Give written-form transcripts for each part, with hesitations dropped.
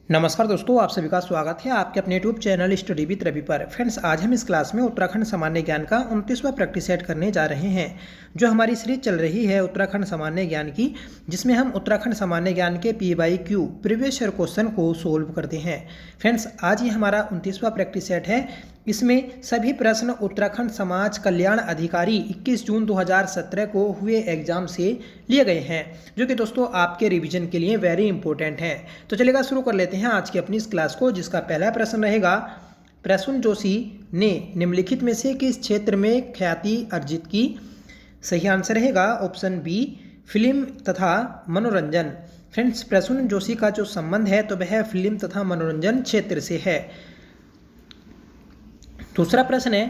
नमस्कार दोस्तों, आप सभी का स्वागत है आपके अपने YouTube channel study with Ravi पर। फ्रेंड्स, आज हम इस क्लास में उत्तराखंड सामान्य ज्ञान का 29वां प्रैक्टिस सेट करने जा रहे हैं। जो हमारी सीरीज चल रही है उत्तराखंड सामान्य ज्ञान की, जिसमें हम उत्तराखंड सामान्य ज्ञान के PYQ प्रीवियस ईयर क्वेश्चन को सोल्व करते हैं। फ्रेंड्स, आज ये हमारा 29वां प्रैक्टिस सेट है। इसमें सभी प्रश्न उत्तराखंड समाज कल्याण अधिकारी 21 जून 2017 को हुए एग्जाम से लिए गए हैं, जो कि दोस्तों आपके रिवीजन के लिए वेरी इंपॉर्टेंट है। तो चलेगा, शुरू कर लेते हैं आज की अपनी इस क्लास को, जिसका पहला प्रश्न रहेगा, प्रसून जोशी ने निम्नलिखित में से किस क्षेत्र में ख्याति अर्जित की? सही आंसर रहेगा ऑप्शन बी, फिल्म तथा मनोरंजन। फ्रेंड्स, प्रसून जोशी का जो संबंध है तो वह फिल्म तथा मनोरंजन क्षेत्र से है। दूसरा प्रश्न है,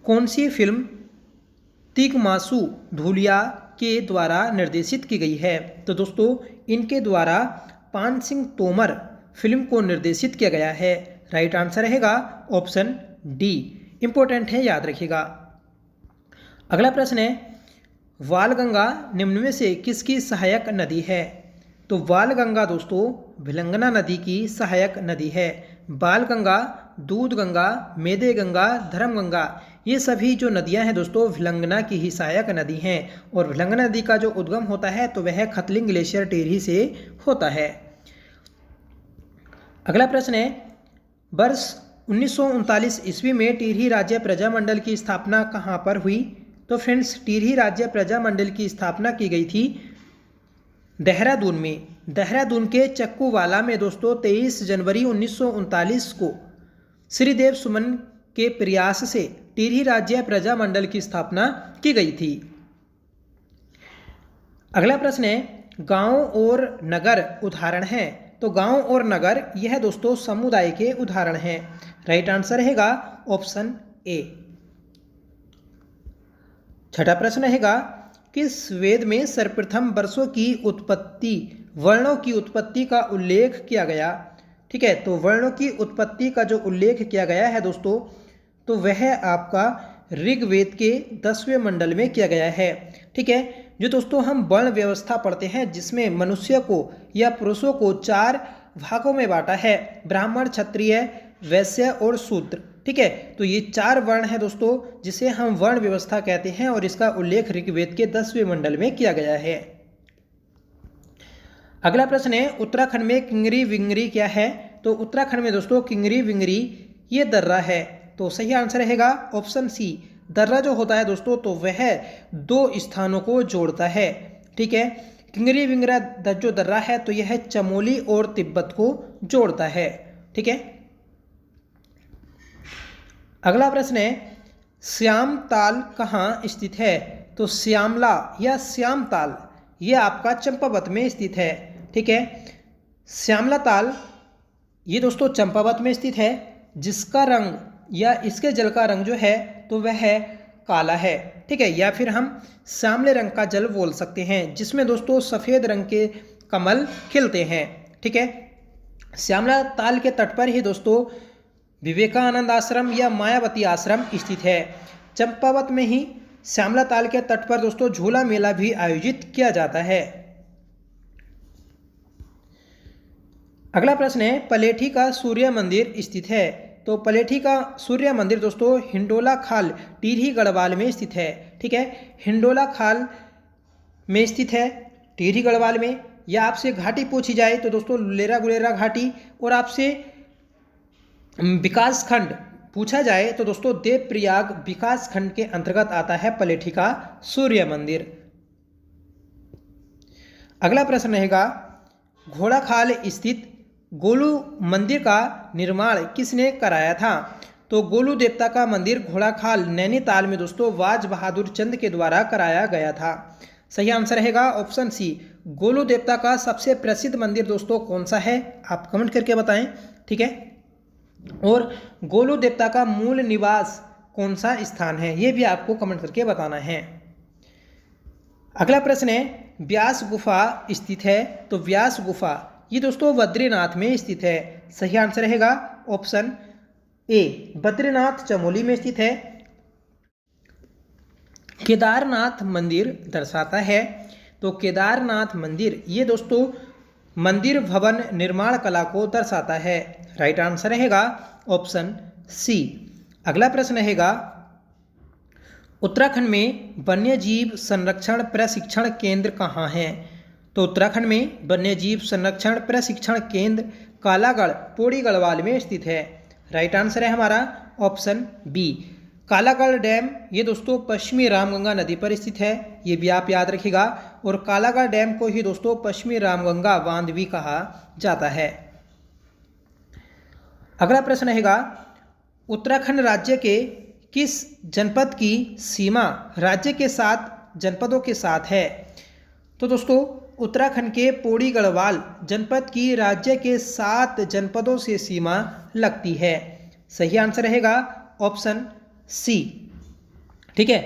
कौन सी फिल्म तिग्मासु धूलिया के द्वारा निर्देशित की गई है? तो दोस्तों, इनके द्वारा पान सिंह तोमर फिल्म को निर्देशित किया गया है। राइट आंसर रहेगा ऑप्शन डी। इंपॉर्टेंट है, याद रखिएगा। अगला प्रश्न है, बालगंगा निम्न में से किसकी सहायक नदी है? तो बालगंगा दोस्तों भिलंगना नदी की सहायक नदी है। बालगंगा, दूधगंगा, मेदेगंगा, धर्मगंगा, ये सभी जो नदियां हैं दोस्तों भिलंगना की ही सहायक नदी हैं। और भिलंगना नदी का जो उद्गम होता है तो वह खतलिंग ग्लेशियर टिहरी से होता है। अगला प्रश्न है, वर्ष 1939 ईस्वी में टिहरी राज्य प्रजामंडल की स्थापना कहाँ पर हुई? तो फ्रेंड्स, टिहरी राज्य प्रजामंडल की स्थापना की गई थी देहरादून में। देहरादून के चक्कूवाला में दोस्तों 23 जनवरी 1939 को श्रीदेव सुमन के प्रयास से टिहरी राज्य प्रजामंडल की स्थापना की गई थी। अगला प्रश्न है, गांव और नगर उदाहरण हैं? तो गांव और नगर यह दोस्तों समुदाय के उदाहरण हैं। राइट आंसर रहेगा ऑप्शन ए। छठा प्रश्न रहेगा, किस वेद में सर्वप्रथम वर्षों की उत्पत्ति, वर्णों की उत्पत्ति का उल्लेख किया गया? ठीक है, तो वर्णों की उत्पत्ति का जो उल्लेख किया गया है दोस्तों, तो वह आपका ऋग्वेद के 10वें मंडल में किया गया है। ठीक है, जो दोस्तों हम वर्ण व्यवस्था पढ़ते हैं, जिसमें मनुष्य को या पुरुषों को 4 भागों में बांटा है, ब्राह्मण, क्षत्रिय, वैश्य और शूद्र। ठीक है, तो ये 4 वर्ण है दोस्तों, जिसे हम वर्ण व्यवस्था कहते हैं, और इसका उल्लेख ऋग्वेद के 10वें मंडल में किया गया है। अगला प्रश्न है, उत्तराखंड में किंगरी विंगरी क्या है? तो उत्तराखंड में दोस्तों किंगरी विंगरी ये दर्रा है। तो सही आंसर रहेगा ऑप्शन सी। दर्रा जो होता है दोस्तों तो वह 2 स्थानों को जोड़ता है। ठीक है, किंगरी विंगरा जो दर्रा है तो यह चमोली और तिब्बत को जोड़ता है। ठीक है, अगला प्रश्न है, श्यामताल कहाँ स्थित है? तो श्यामला या श्यामताल ये आपका चंपावत में स्थित है। ठीक है, श्यामला ताल ये दोस्तों चंपावत में स्थित है, जिसका रंग या इसके जल का रंग जो है तो वह है काला है। ठीक है, या फिर हम श्यामले रंग का जल बोल सकते हैं, जिसमें दोस्तों सफ़ेद रंग के कमल खिलते हैं। ठीक है, श्यामला ताल के तट पर ही दोस्तों विवेकानंद आश्रम या मायावती आश्रम स्थित है। चंपावत में ही श्यामला ताल के तट पर दोस्तों झूला मेला भी आयोजित किया जाता है। अगला प्रश्न है, पलेठी का सूर्य मंदिर स्थित है? तो पलेठी का सूर्य मंदिर दोस्तों हिंडोला खाल टिहरी गढ़वाल में स्थित है। ठीक है, हिंडोला खाल में स्थित है टिहरी गढ़वाल में। या आपसे घाटी पूछी जाए तो दोस्तों लुलेरा गुलेरा घाटी, और आपसे विकास खंड पूछा जाए तो दोस्तों देवप्रयाग विकास खंड के अंतर्गत आता है पलेठी का सूर्य मंदिर। अगला प्रश्न रहेगा, घोड़ाखाल स्थित गोलू मंदिर का निर्माण किसने कराया था? तो गोलू देवता का मंदिर घोड़ाखाल नैनीताल में दोस्तों वाज बहादुर चंद के द्वारा कराया गया था। सही आंसर रहेगा ऑप्शन सी। गोलू देवता का सबसे प्रसिद्ध मंदिर दोस्तों कौन सा है? आप कमेंट करके बताएं। ठीक है, और गोलू देवता का मूल निवास कौन सा स्थान है, ये भी आपको कमेंट करके बताना है। अगला प्रश्न है, व्यास गुफा स्थित है? तो व्यास गुफा ये दोस्तों बद्रीनाथ में स्थित है। सही आंसर रहेगा ऑप्शन ए, बद्रीनाथ चमोली में स्थित है। केदारनाथ मंदिर दर्शाता है? तो केदारनाथ मंदिर ये दोस्तों मंदिर भवन निर्माण कला को दर्शाता है? राइट आंसर रहेगा ऑप्शन सी। अगला प्रश्न रहेगा, उत्तराखंड में वन्यजीव संरक्षण प्रशिक्षण केंद्र कहाँ है? तो उत्तराखंड में वन्यजीव संरक्षण प्रशिक्षण केंद्र कालागढ़ पौड़ी गढ़वाल में स्थित है। राइट आंसर है हमारा ऑप्शन बी। कालागढ़ डैम ये दोस्तों पश्चिमी रामगंगा नदी पर स्थित है, ये भी आप याद रखिएगा। और कालागढ़ डैम को ही दोस्तों पश्चिमी रामगंगा बांध भी कहा जाता है। अगला प्रश्न रहेगा, उत्तराखंड राज्य के किस जनपद की सीमा राज्य के 7 जनपदों के साथ है? तो दोस्तों उत्तराखंड के पौड़ी गढ़वाल जनपद की राज्य के 7 जनपदों से सीमा लगती है। सही आंसर रहेगा ऑप्शन सी। ठीक है।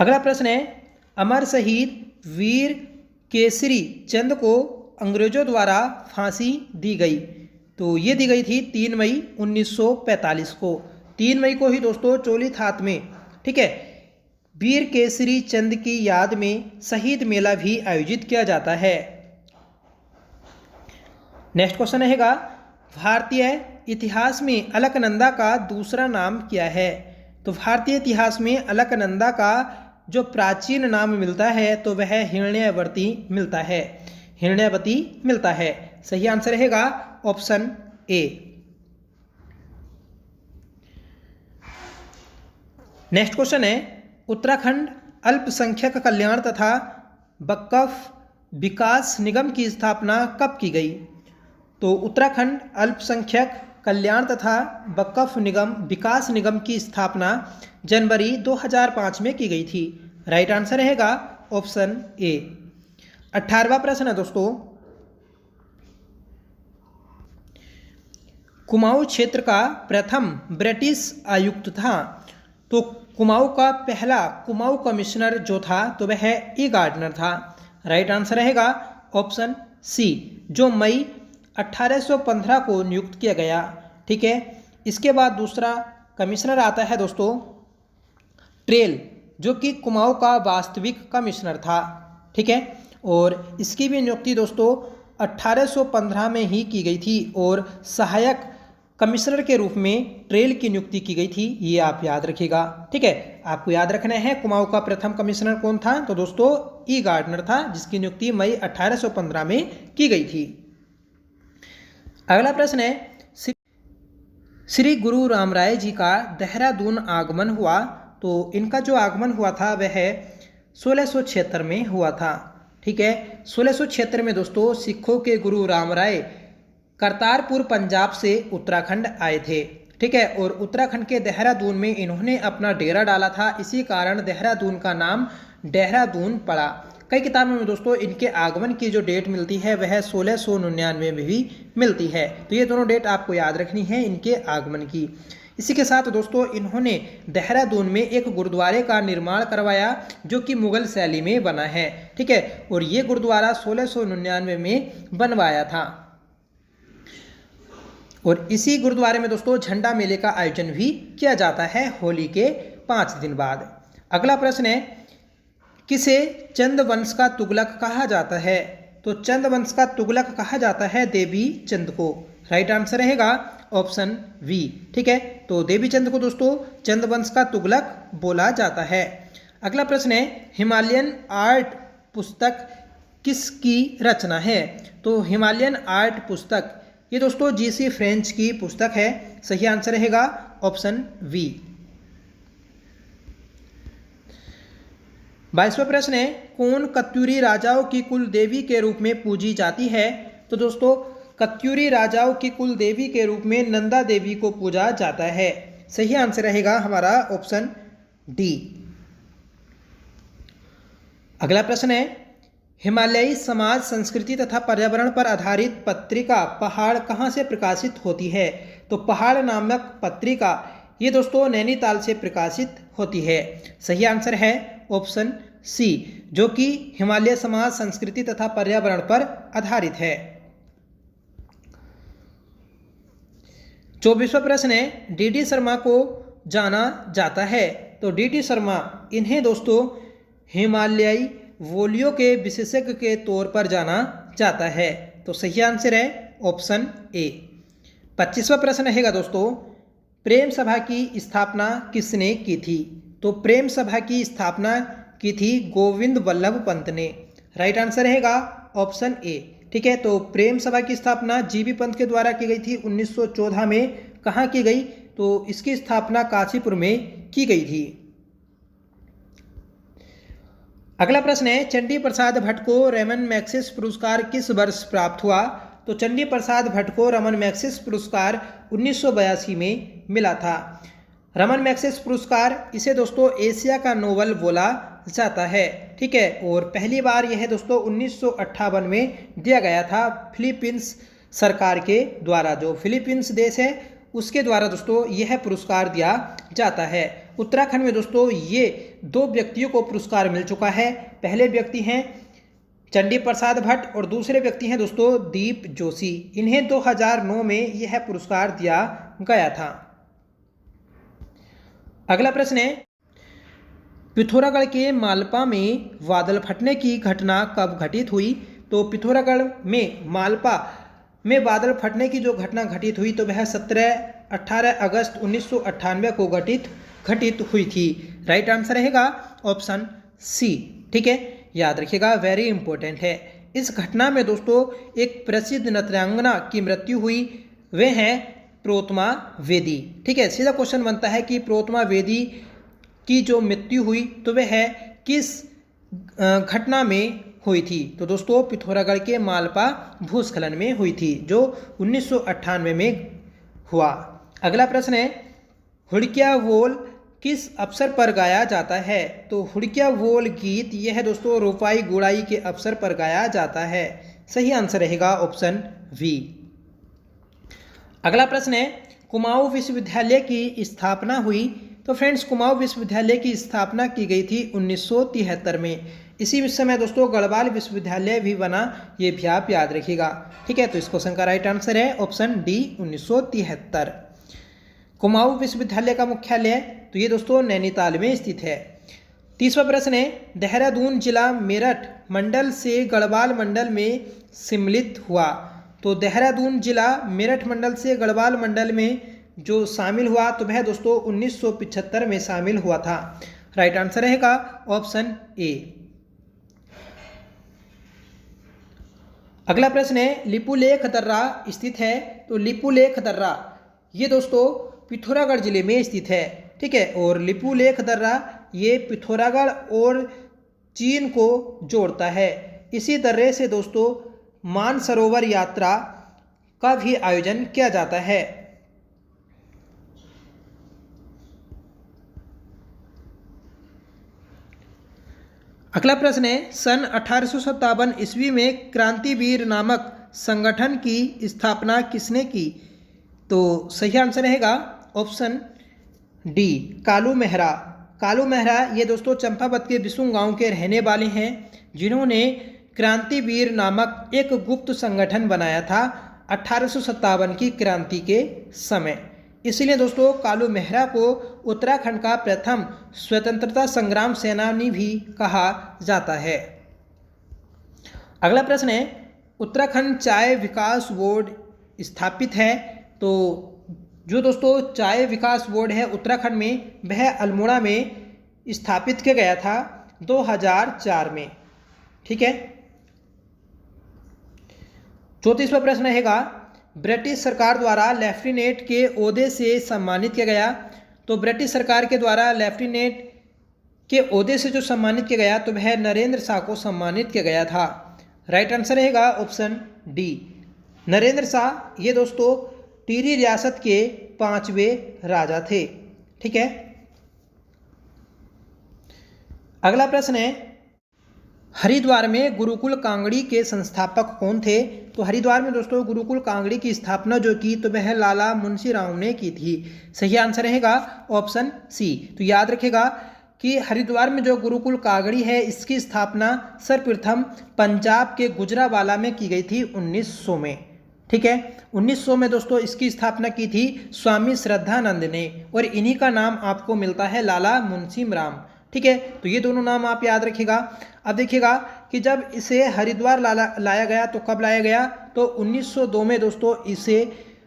अगला प्रश्न है, अमर शहीद वीर केसरी चंद को अंग्रेजों द्वारा फांसी दी गई? तो ये दी गई थी 3 मई 1945 को। 3 मई को ही दोस्तों चोलीथात में, ठीक है, वीर केसरी चंद की याद में शहीद मेला भी आयोजित किया जाता है। नेक्स्ट क्वेश्चन रहेगा, भारतीय इतिहास में अलकनंदा का दूसरा नाम क्या है? तो भारतीय इतिहास में अलकनंदा का जो प्राचीन नाम मिलता है तो वह हिरण्यवती मिलता है। हिरण्यवती मिलता है। सही आंसर रहेगा ऑप्शन ए। नेक्स्ट क्वेश्चन है, उत्तराखंड अल्पसंख्यक कल्याण तथा वक्फ विकास निगम की स्थापना कब की गई? तो उत्तराखंड अल्पसंख्यक कल्याण तथा वक्फ निगम विकास निगम की स्थापना जनवरी 2005 में की गई थी। राइट आंसर रहेगा ऑप्शन ए। 18वां प्रश्न है दोस्तों, कुमाऊं क्षेत्र का प्रथम ब्रिटिश आयुक्त था? तो कुमाऊं का पहला कुमाऊं कमिश्नर जो था तो वह ई गार्डनर था। राइट आंसर रहेगा ऑप्शन सी, जो मई 1815 को नियुक्त किया गया। ठीक है। इसके बाद दूसरा कमिश्नर आता है दोस्तों ट्रेल, जो कि कुमाऊं का वास्तविक कमिश्नर था। ठीक है। और इसकी भी नियुक्ति दोस्तों 1815 में ही की गई थी और सहायक कमिश्नर के रूप में ट्रेल की नियुक्ति की गई थी। ये आप याद रखिएगा। ठीक है। आपको याद रखना है कुमाऊं का प्रथम कमिश्नर कौन था? तो दोस्तों ई गार्डनर था, जिसकी नियुक्ति मई 1815 में की गई थी। अगला प्रश्न है, श्री गुरु रामराय जी का देहरादून आगमन हुआ? तो इनका जो आगमन हुआ था वह 1676 में हुआ था। ठीक है। 1676 में दोस्तों सिखों के गुरु रामराय करतारपुर पंजाब से उत्तराखंड आए थे। ठीक है। और उत्तराखंड के देहरादून में इन्होंने अपना डेरा डाला था, इसी कारण देहरादून का नाम देहरादून पड़ा। कई किताबों में दोस्तों इनके आगमन की जो डेट मिलती है वह 1699 में भी मिलती है। तो ये दोनों डेट आपको याद रखनी है इनके आगमन की। इसी के साथ दोस्तों इन्होंने देहरादून में एक गुरुद्वारे का निर्माण करवाया जो कि मुगल शैली में बना है। ठीक है। और ये गुरुद्वारा 1699 में बनवाया था। और इसी गुरुद्वारे में दोस्तों झंडा मेले का आयोजन भी किया जाता है होली के 5 दिन बाद। अगला प्रश्न है, किसे चंद वंश का तुगलक कहा जाता है? तो चंद वंश का तुगलक कहा जाता है देवी चंद को। राइट आंसर रहेगा ऑप्शन वी। ठीक है। तो देवी चंद को दोस्तों चंद वंश का तुगलक बोला जाता है। अगला प्रश्न है, हिमालयन आर्ट पुस्तक किसकी रचना है? तो हिमालयन आर्ट पुस्तक ये दोस्तों जीसी फ्रेंच की पुस्तक है। सही आंसर रहेगा ऑप्शन वी। 22वां प्रश्न है, कौन कत्यूरी राजाओं की कुल देवी के रूप में पूजी जाती है? तो दोस्तों कत्यूरी राजाओं की कुल देवी के रूप में नंदा देवी को पूजा जाता है। सही आंसर रहेगा हमारा ऑप्शन डी। अगला प्रश्न है, हिमालयी समाज संस्कृति तथा पर्यावरण पर आधारित पत्रिका पहाड़ कहाँ से प्रकाशित होती है? तो पहाड़ नामक पत्रिका ये दोस्तों नैनीताल से प्रकाशित होती है। सही आंसर है ऑप्शन सी, जो कि हिमालय समाज संस्कृति तथा पर्यावरण पर आधारित है। 24वां प्रश्न है, डीडी शर्मा को जाना जाता है? तो डीडी शर्मा इन्हें दोस्तों हिमालयी वोलियो के विशेषज्ञ के तौर पर जाना जाता है? तो सही आंसर है ऑप्शन ए। 25वां प्रश्न रहेगा दोस्तों, प्रेम सभा की स्थापना किसने की थी? तो प्रेम सभा की स्थापना की थी गोविंद वल्लभ पंत ने। राइट आंसर रहेगा ऑप्शन ए। ठीक है, तो प्रेम सभा की स्थापना जीबी पंत के द्वारा की गई थी 1914 में। कहाँ की गई? तो इसकी स्थापना काशीपुर में की गई थी। अगला प्रश्न है, चंडी प्रसाद भट्ट को रमन मैग्सेसे पुरस्कार किस वर्ष प्राप्त हुआ? तो चंडी प्रसाद भट्ट को रमन मैग्सेसे पुरस्कार 1982 में मिला था। रमन मैग्सेसे पुरस्कार इसे दोस्तों एशिया का नोबेल बोला जाता है। ठीक है, और पहली बार यह दोस्तों 1958 में दिया गया था फिलीपींस सरकार के द्वारा। जो फिलीपींस देश है उसके द्वारा दोस्तों यह पुरस्कार दिया जाता है। उत्तराखंड में दोस्तों ये 2 व्यक्तियों को पुरस्कार मिल चुका है। पहले व्यक्ति हैं चंडी प्रसाद भट्ट और दूसरे व्यक्ति हैं दोस्तों दीप जोशी। इन्हें 2009 में यह पुरस्कार दिया गया था। अगला प्रश्न है, पिथौरागढ़ के मालपा में बादल फटने की घटना कब घटित हुई? तो पिथौरागढ़ में मालपा में बादल फटने की जो घटना घटित हुई तो वह 18 अगस्त 1998 को घटित हुई थी। राइट आंसर रहेगा ऑप्शन सी। ठीक है, याद रखिएगा, वेरी इंपॉर्टेंट है। इस घटना में दोस्तों एक प्रसिद्ध नृत्यांगना की मृत्यु हुई, वे हैं प्रोतमा वेदी। ठीक है, सीधा क्वेश्चन बनता है कि प्रोतमा वेदी की जो मृत्यु हुई तो वह किस घटना में हुई थी? तो दोस्तों पिथौरागढ़ के मालपा भूस्खलन में हुई थी, जो 1998 में हुआ। अगला प्रश्न है, हुड़किया बोल किस अवसर पर गाया जाता है? तो हुड़किया बोल गीत यह दोस्तों रोपाई गुड़ाई के अवसर पर गाया जाता है। सही आंसर रहेगा ऑप्शन वी। अगला प्रश्न है, कुमाऊं विश्वविद्यालय की स्थापना हुई? तो फ्रेंड्स कुमाऊं विश्वविद्यालय की स्थापना की गई थी 1973 में। इसी समय दोस्तों गढ़वाल विश्वविद्यालय भी बना, ये भी आप याद रखिएगा। ठीक है, तो इस क्वेश्चन का राइट आंसर है ऑप्शन डी 1973। कुमाऊं विश्वविद्यालय का मुख्यालय तो ये दोस्तों नैनीताल में स्थित है। 30वां प्रश्न है, देहरादून जिला मेरठ मंडल से गढ़वाल मंडल में सम्मिलित हुआ? तो देहरादून जिला मेरठ मंडल से गढ़वाल मंडल में जो शामिल हुआ तो वह दोस्तों 1975 में शामिल हुआ था। राइट आंसर रहेगा ऑप्शन ए। अगला प्रश्न है, लिपुलेख दर्रा स्थित है? तो लिपुलेख दर्रा ये दोस्तों पिथौरागढ़ जिले में स्थित है। ठीक है, और लिपुलेख दर्रा ये पिथौरागढ़ और चीन को जोड़ता है। इसी दर्रे से दोस्तों मानसरोवर यात्रा का भी आयोजन किया जाता है। अगला प्रश्न है, सन 1857 ईस्वी में क्रांतिवीर नामक संगठन की स्थापना किसने की? तो सही आंसर रहेगा ऑप्शन डी कालू मेहरा। कालू मेहरा ये दोस्तों चंपावत के बिसुंग गांव के रहने वाले हैं, जिन्होंने क्रांतिवीर नामक एक गुप्त संगठन बनाया था 1857 की क्रांति के समय। इसलिए दोस्तों कालू मेहरा को उत्तराखंड का प्रथम स्वतंत्रता संग्राम सेनानी भी कहा जाता है। अगला प्रश्न है, उत्तराखंड चाय विकास बोर्ड स्थापित है? तो जो दोस्तों चाय विकास बोर्ड है उत्तराखंड में वह अल्मोड़ा में स्थापित किया गया था 2004 में। ठीक है, 34वां प्रश्न रहेगा, ब्रिटिश सरकार द्वारा लेफ्टिनेंट के ओहदे से सम्मानित किया गया? तो ब्रिटिश सरकार के द्वारा लेफ्टिनेंट के ओहदे से जो सम्मानित किया गया तो वह नरेंद्र शाह को सम्मानित किया गया था। राइट आंसर रहेगा ऑप्शन डी नरेंद्र शाह। ये दोस्तों टिहरी रियासत के 5वें राजा थे। ठीक है, अगला प्रश्न है, हरिद्वार में गुरुकुल कांगड़ी के संस्थापक कौन थे? तो हरिद्वार में दोस्तों गुरुकुल कांगड़ी की स्थापना जो की तो वह लाला मुंशी राव ने की थी। सही आंसर रहेगा ऑप्शन सी। तो याद रखेगा कि हरिद्वार में जो गुरुकुल कांगड़ी है इसकी स्थापना सर्वप्रथम पंजाब के गुजरावाला में की गई थी 1900 में। ठीक है, 1900 में दोस्तों इसकी स्थापना की थी स्वामी श्रद्धानंद ने, और इन्हीं का नाम आपको मिलता है लाला मुंशी राम। ठीक है, तो ये दोनों नाम आप याद रखिएगा। अब देखिएगा कि जब इसे हरिद्वार लाया गया तो कब लाया गया, तो 1902 में दोस्तों इसे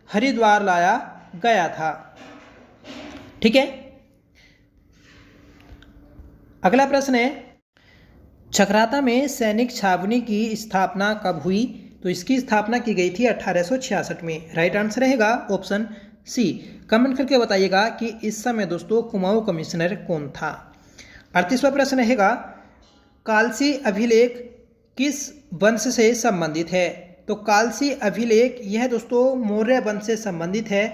हरिद्वार लाया गया था। ठीक है, अगला प्रश्न है, चकराता में सैनिक छावनी की स्थापना कब हुई, तो इसकी स्थापना की गई थी 1866 में। राइट आंसर रहेगा ऑप्शन सी। कमेंट करके बताइएगा कि इस समय दोस्तों कुमाऊं कमिश्नर कौन था। 38वां प्रश्न रहेगा, कालसी अभिलेख किस वंश से संबंधित है, तो कालसी अभिलेख यह दोस्तों मौर्य वंश से संबंधित है।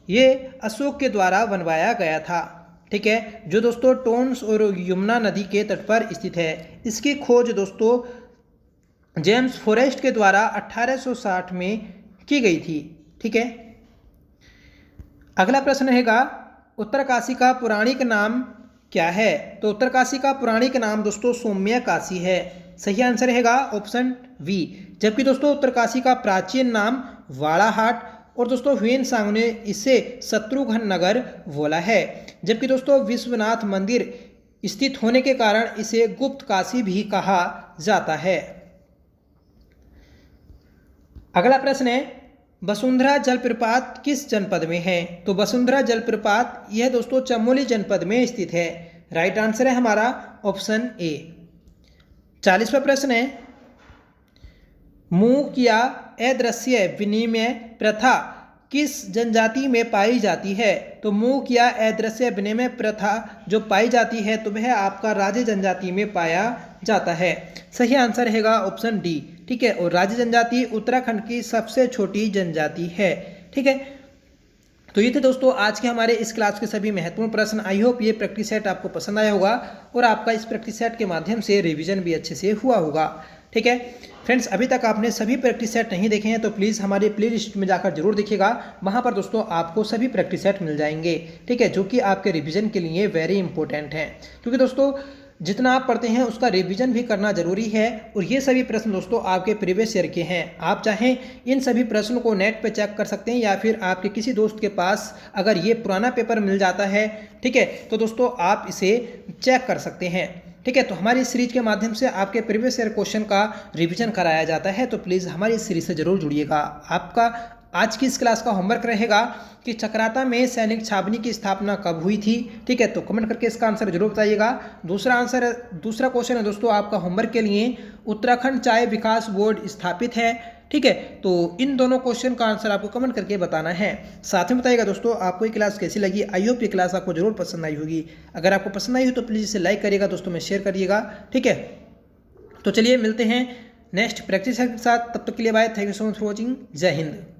ये अशोक के द्वारा बनवाया गया था। ठीक है, जो दोस्तों टोन्स और यमुना नदी के तट पर स्थित है। इसकी खोज दोस्तों जेम्स फॉरेस्ट के द्वारा 1860 में की गई थी। ठीक है, अगला प्रश्न रहेगा, उत्तरकाशी का पौराणिक नाम क्या है, तो उत्तरकाशी का पौराणिक नाम दोस्तों सौम्य काशी है। सही आंसर रहेगा ऑप्शन बी। जबकि दोस्तों उत्तरकाशी का प्राचीन नाम वाड़ाहाट और दोस्तों ह्वेनसांग ने इसे शत्रुघ्न नगर बोला है। जबकि दोस्तों विश्वनाथ मंदिर स्थित होने के कारण इसे गुप्त काशी भी कहा जाता है। अगला प्रश्न है, वसुंधरा जलप्रपात किस जनपद में है, तो वसुंधरा जलप्रपात यह दोस्तों चमोली जनपद में स्थित है। राइट आंसर है हमारा ऑप्शन ए। 40वां प्रश्न है, मूक या अदृश्य विनिमय प्रथा किस जनजाति में पाई जाती है, तो मूक या अदृश्य विनिमय प्रथा जो पाई जाती है तो वह आपका राजे जनजाति में पाया जाता है। सही आंसर रहेगा ऑप्शन डी। ठीक है, और राजे जनजाति उत्तराखंड की सबसे छोटी जनजाति है। ठीक है, तो ये थे दोस्तों आज के हमारे इस क्लास के सभी महत्वपूर्ण प्रश्न। आई होप ये प्रैक्टिस सेट आपको पसंद आया होगा और आपका इस प्रैक्टिस सेट के माध्यम से रिवीजन भी अच्छे से हुआ होगा। ठीक है फ्रेंड्स, अभी तक आपने सभी प्रैक्टिस सेट नहीं देखे हैं तो प्लीज़ हमारे प्लेलिस्ट में जाकर जरूर देखिएगा। वहाँ पर दोस्तों आपको सभी प्रैक्टिस सेट मिल जाएंगे। ठीक है, जो कि आपके रिवीजन के लिए वेरी इंपॉर्टेंट हैं, क्योंकि दोस्तों जितना आप पढ़ते हैं उसका रिवीजन भी करना जरूरी है। और ये सभी प्रश्न दोस्तों आपके प्रीवियस ईयर के हैं। आप चाहें इन सभी प्रश्नों को नेट पे चेक कर सकते हैं या फिर आपके किसी दोस्त के पास अगर ये पुराना पेपर मिल जाता है, ठीक है, तो दोस्तों आप इसे चेक कर सकते हैं। ठीक है, तो हमारी इस सीरीज के माध्यम से आपके प्रीवियस ईयर क्वेश्चन का रिवीजन कराया जाता है, तो प्लीज़ हमारी इस सीरीज से जरूर जुड़िएगा। आपका आज की इस क्लास का होमवर्क रहेगा कि चकराता में सैनिक छावनी की स्थापना कब हुई थी। ठीक है, तो कमेंट करके इसका आंसर जरूर बताइएगा। दूसरा क्वेश्चन है दोस्तों आपका होमवर्क के लिए, उत्तराखंड चाय विकास बोर्ड स्थापित है। ठीक है, तो इन दोनों क्वेश्चन का आंसर आपको कमेंट करके बताना है। साथ में बताइएगा दोस्तों आपको ये क्लास कैसी लगी। आई होप ये क्लास आपको जरूर पसंद आई होगी। अगर आपको पसंद आई हो तो प्लीज़ इसे लाइक करिएगा, दोस्तों में शेयर करिएगा। ठीक है, तो चलिए मिलते हैं नेक्स्ट प्रैक्टिस के साथ। तब तक के लिए bye. Thank you so much for watching. जय हिंद।